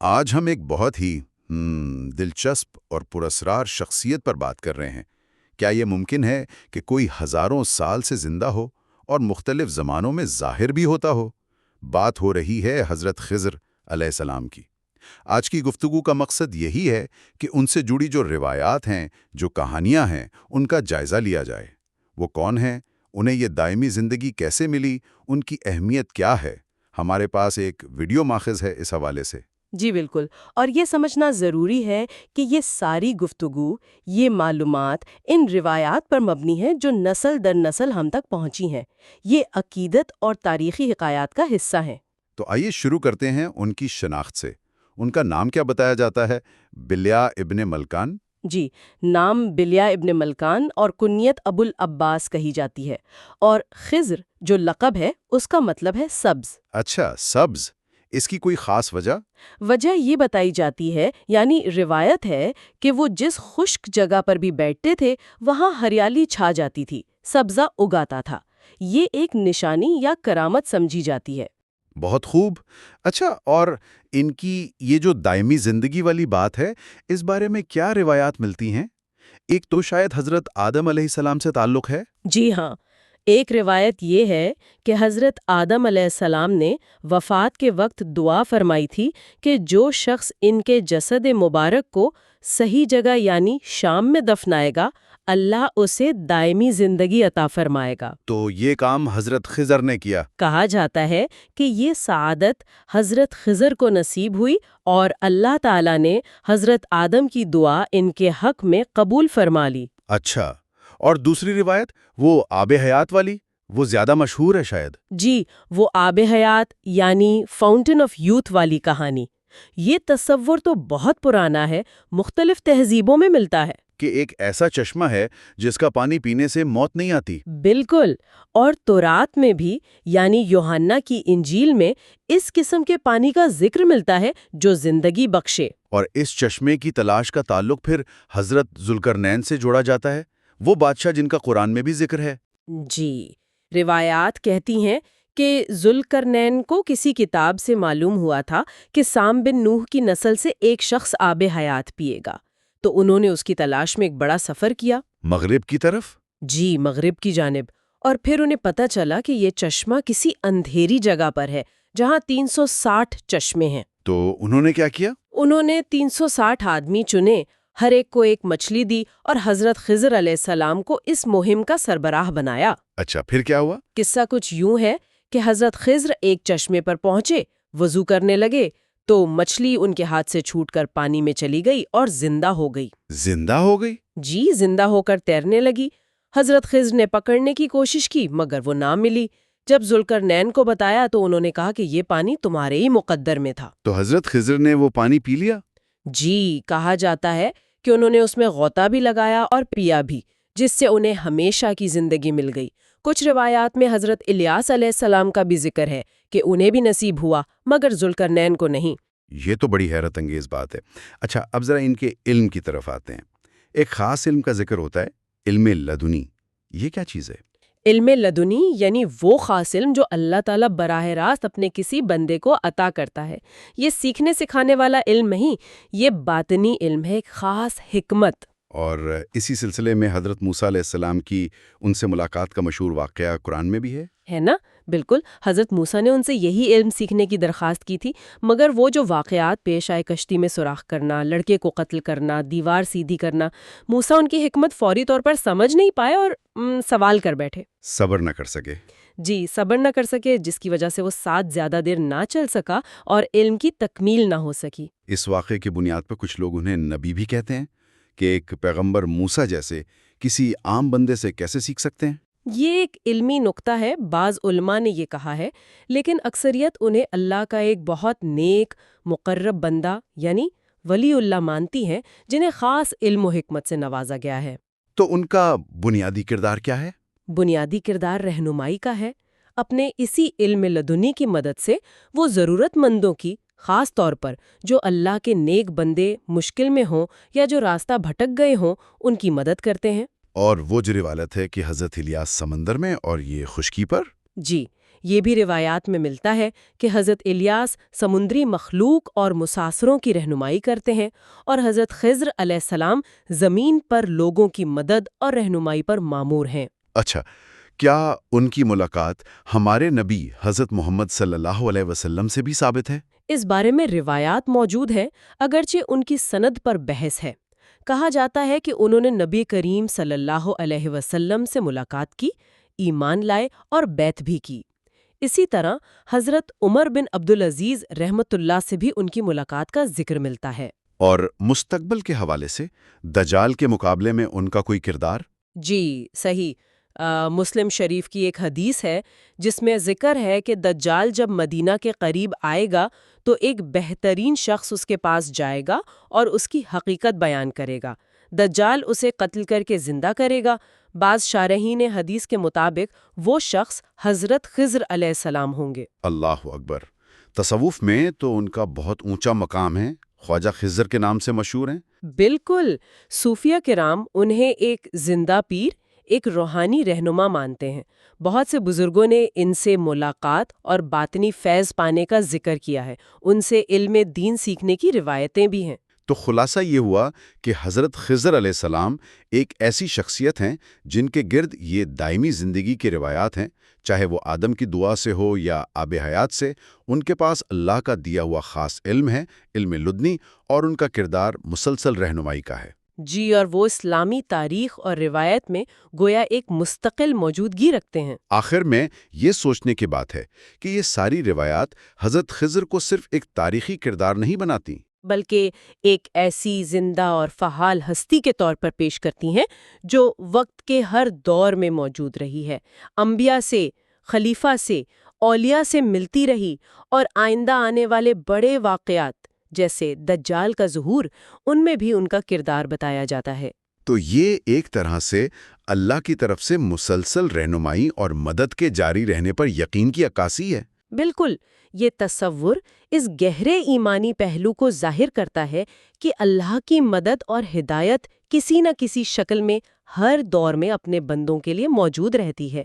آج ہم ایک بہت ہی دلچسپ اور پراسرار شخصیت پر بات کر رہے ہیں۔ کیا یہ ممکن ہے کہ کوئی ہزاروں سال سے زندہ ہو اور مختلف زمانوں میں ظاہر بھی ہوتا ہو؟ بات ہو رہی ہے حضرت خضر علیہ السلام کی۔ آج کی گفتگو کا مقصد یہی ہے کہ ان سے جڑی جو روایات ہیں، جو کہانیاں ہیں، ان کا جائزہ لیا جائے۔ وہ کون ہیں؟ انہیں یہ دائمی زندگی کیسے ملی؟ ان کی اہمیت کیا ہے؟ ہمارے پاس ایک ویڈیو ماخذ ہے اس حوالے سے۔ جی بالکل، اور یہ سمجھنا ضروری ہے کہ یہ ساری گفتگو، یہ معلومات ان روایات پر مبنی ہے جو نسل در نسل ہم تک پہنچی ہیں۔ یہ عقیدت اور تاریخی حکایات کا حصہ ہیں۔ تو آئیے شروع کرتے ہیں ان کی شناخت سے۔ ان کا نام کیا بتایا جاتا ہے؟ بلیہ ابن ملکان۔ جی، نام بلیہ ابن ملکان اور کنیت ابو العباس کہی جاتی ہے، اور خضر جو لقب ہے اس کا مطلب ہے سبز۔ اچھا، سبز۔ اس کی کوئی خاص وجہ؟ وجہ یہ بتائی جاتی ہے، یعنی روایت ہے کہ وہ جس خشک جگہ پر بھی بیٹھتے تھے وہاں ہریالی چھا جاتی تھی، سبزہ اگاتا تھا۔ یہ ایک نشانی یا کرامت سمجھی جاتی ہے۔ بہت خوب۔ اچھا، اور ان کی یہ جو دائمی زندگی والی بات ہے، اس بارے میں کیا روایات ملتی ہیں؟ ایک تو شاید حضرت آدم علیہ السلام سے تعلق ہے۔ جی ہاں، ایک روایت یہ ہے کہ حضرت آدم علیہ السلام نے وفات کے وقت دعا فرمائی تھی کہ جو شخص ان کے جسد مبارک کو صحیح جگہ یعنی شام میں دفنائے گا، اللہ اسے دائمی زندگی عطا فرمائے گا۔ تو یہ کام حضرت خضر نے کیا۔ کہا جاتا ہے کہ یہ سعادت حضرت خضر کو نصیب ہوئی اور اللہ تعالیٰ نے حضرت آدم کی دعا ان کے حق میں قبول فرما لی۔ اچھا، اور دوسری روایت وہ آب حیات والی، وہ زیادہ مشہور ہے شاید۔ جی، وہ آب حیات یعنی فاؤنٹین آف یوتھ والی کہانی۔ یہ تصور تو بہت پرانا ہے، مختلف تہذیبوں میں ملتا ہے۔ کہ ایک ایسا چشمہ ہے جس کا پانی پینے سے موت نہیں آتی۔ بالکل، اور تورات میں بھی یعنی یوحنا کی انجیل میں اس قسم کے پانی کا ذکر ملتا ہے جو زندگی بخشے۔ اور اس چشمے کی تلاش کا تعلق پھر حضرت ذوالقرنین سے جوڑا جاتا ہے، وہ بادشاہ جن کا قرآن میں بھی ذکر ہے۔ جی، روایات کہتی ہیں کہ ذوالقرنین کو کسی کتاب سے معلوم ہوا تھا کہ سام بن نوح کی نسل سے ایک شخص آب حیات پیے گا، تو انہوں نے اس کی تلاش میں ایک بڑا سفر کیا۔ مغرب کی طرف؟ جی، مغرب کی جانب، اور پھر انہیں پتہ چلا کہ یہ چشمہ کسی اندھیری جگہ پر ہے جہاں 360 چشمے ہیں۔ تو انہوں نے کیا کیا؟ انہوں نے 360 آدمی چنے، ہر ایک کو ایک مچھلی دی اور حضرت خضر علیہ السلام کو اس مہم کا سربراہ بنایا۔ اچھا، پھر کیا ہوا؟ قصہ کچھ یوں ہے کہ حضرت خضر ایک چشمے پر پہنچے، وضو کرنے لگے تو مچھلی ان کے ہاتھ سے چھوٹ کر پانی میں چلی گئی اور زندہ ہو گئی۔ زندہ ہو گئی؟ جی، زندہ ہو کر تیرنے لگی۔ حضرت خضر نے پکڑنے کی کوشش کی مگر وہ نہ ملی۔ جب ذوالقرنین کو بتایا تو انہوں نے کہا کہ یہ پانی تمہارے ہی مقدر میں تھا۔ تو حضرت خضر نے وہ پانی پی لیا؟ جی، کہا جاتا ہے کہ انہوں نے اس میں غوطہ بھی لگایا اور پیا بھی، جس سے انہیں ہمیشہ کی زندگی مل گئی۔ کچھ روایات میں حضرت الیاس علیہ السلام کا بھی ذکر ہے کہ انہیں بھی نصیب ہوا مگر ذوالقرنین کو نہیں۔ یہ تو بڑی حیرت انگیز بات ہے۔ اچھا، اب ذرا ان کے علم کی طرف آتے ہیں۔ ایک خاص علم کا ذکر ہوتا ہے، علم لدنی۔ یہ کیا چیز ہے؟ علم لدنی یعنی وہ خاص علم جو اللہ تعالیٰ براہ راست اپنے کسی بندے کو عطا کرتا ہے۔ یہ سیکھنے سکھانے والا علم نہیں، یہ باطنی علم ہے، ایک خاص حکمت۔ اور اسی سلسلے میں حضرت موسیٰ علیہ السلام کی ان سے ملاقات کا مشہور واقعہ قرآن میں بھی ہے نا؟ بالکل، حضرت موسیٰ نے ان سے یہی علم سیکھنے کی درخواست کی تھی، مگر وہ جو واقعات پیش آئے، کشتی میں سوراخ کرنا، لڑکے کو قتل کرنا، دیوار سیدھی کرنا، موسیٰ ان کی حکمت فوری طور پر سمجھ نہیں پائے اور سوال کر بیٹھے۔ صبر نہ کر سکے۔ جی، صبر نہ کر سکے، جس کی وجہ سے وہ ساتھ زیادہ دیر نہ چل سکا اور علم کی تکمیل نہ ہو سکی۔ اس واقعے کی بنیاد پر کچھ لوگ انہیں نبی بھی کہتے ہیں کہ ایک پیغمبر موسیٰ جیسے کسی عام بندے سے کیسے سیکھ سکتے ہیں؟ یہ ایک علمی نکتہ ہے، بعض علماء نے یہ کہا ہے، لیکن اکثریت انہیں اللہ کا ایک بہت نیک مقرب بندہ یعنی ولی اللہ مانتی ہیں، جنہیں خاص علم و حکمت سے نوازا گیا ہے۔ تو ان کا بنیادی کردار کیا ہے؟ بنیادی کردار رہنمائی کا ہے۔ اپنے اسی علم لدنی کی مدد سے وہ ضرورت مندوں کی، خاص طور پر جو اللہ کے نیک بندے مشکل میں ہوں یا جو راستہ بھٹک گئے ہوں، ان کی مدد کرتے ہیں۔ اور وہ جو روایت ہے کہ حضرت الیاس سمندر میں اور یہ خشکی پر؟ جی، یہ بھی روایات میں ملتا ہے کہ حضرت الیاس سمندری مخلوق اور مسافروں کی رہنمائی کرتے ہیں اور حضرت خضر علیہ السلام زمین پر لوگوں کی مدد اور رہنمائی پر مامور ہیں۔ اچھا، کیا ان کی ملاقات ہمارے نبی حضرت محمد صلی اللہ علیہ وسلم سے بھی ثابت ہے؟ اس بارے میں روایات موجود ہیں، اگرچہ ان کی سند پر بحث ہے۔ کہا جاتا ہے کہ انہوں نے نبی کریم صلی اللہ علیہ وسلم سے ملاقات کی، ایمان لائے اور بیعت بھی کی۔ اسی طرح حضرت عمر بن عبدالعزیز رحمۃ اللہ سے بھی ان کی ملاقات کا ذکر ملتا ہے۔ اور مستقبل کے حوالے سے دجال کے مقابلے میں ان کا کوئی کردار؟ جی صحیح۔ مسلم شریف کی ایک حدیث ہے جس میں ذکر ہے کہ دجال جب مدینہ کے قریب آئے گا تو ایک بہترین شخص اس کے پاس جائے گا اور اس کی حقیقت بیان کرے گا۔ دجال اسے قتل کر کے زندہ کرے گا۔ بعض شارحین حدیث کے مطابق وہ شخص حضرت خضر علیہ السلام ہوں گے۔ اللہ اکبر! تصوف میں تو ان کا بہت اونچا مقام ہے، خواجہ خضر کے نام سے مشہور ہیں۔ بالکل، صوفیہ کرام انہیں ایک زندہ پیر، ایک روحانی رہنما مانتے ہیں۔ بہت سے بزرگوں نے ان سے ملاقات اور باطنی فیض پانے کا ذکر کیا ہے۔ ان سے علم دین سیکھنے کی روایتیں بھی ہیں۔ تو خلاصہ یہ ہوا کہ حضرت خضر علیہ السلام ایک ایسی شخصیت ہیں جن کے گرد یہ دائمی زندگی کی روایات ہیں، چاہے وہ آدم کی دعا سے ہو یا آب حیات سے۔ ان کے پاس اللہ کا دیا ہوا خاص علم ہے، علم لدنی، اور ان کا کردار مسلسل رہنمائی کا ہے۔ جی، اور وہ اسلامی تاریخ اور روایت میں گویا ایک مستقل موجودگی رکھتے ہیں۔ آخر میں یہ سوچنے کی بات ہے کہ یہ ساری روایات حضرت خضر کو صرف ایک تاریخی کردار نہیں بناتی، بلکہ ایک ایسی زندہ اور فعال ہستی کے طور پر پیش کرتی ہیں جو وقت کے ہر دور میں موجود رہی ہے، انبیاء سے، خلیفہ سے، اولیاء سے ملتی رہی، اور آئندہ آنے والے بڑے واقعات جیسے دجال کا ظہور، ان میں بھی ان کا کردار بتایا جاتا ہے۔ تو یہ ایک طرح سے اللہ کی طرف سے مسلسل رہنمائی اور مدد کے جاری رہنے پر یقین کی عکاسی ہے۔ بالکل، یہ تصور اس گہرے ایمانی پہلو کو ظاہر کرتا ہے کہ اللہ کی مدد اور ہدایت کسی نہ کسی شکل میں ہر دور میں اپنے بندوں کے لیے موجود رہتی ہے۔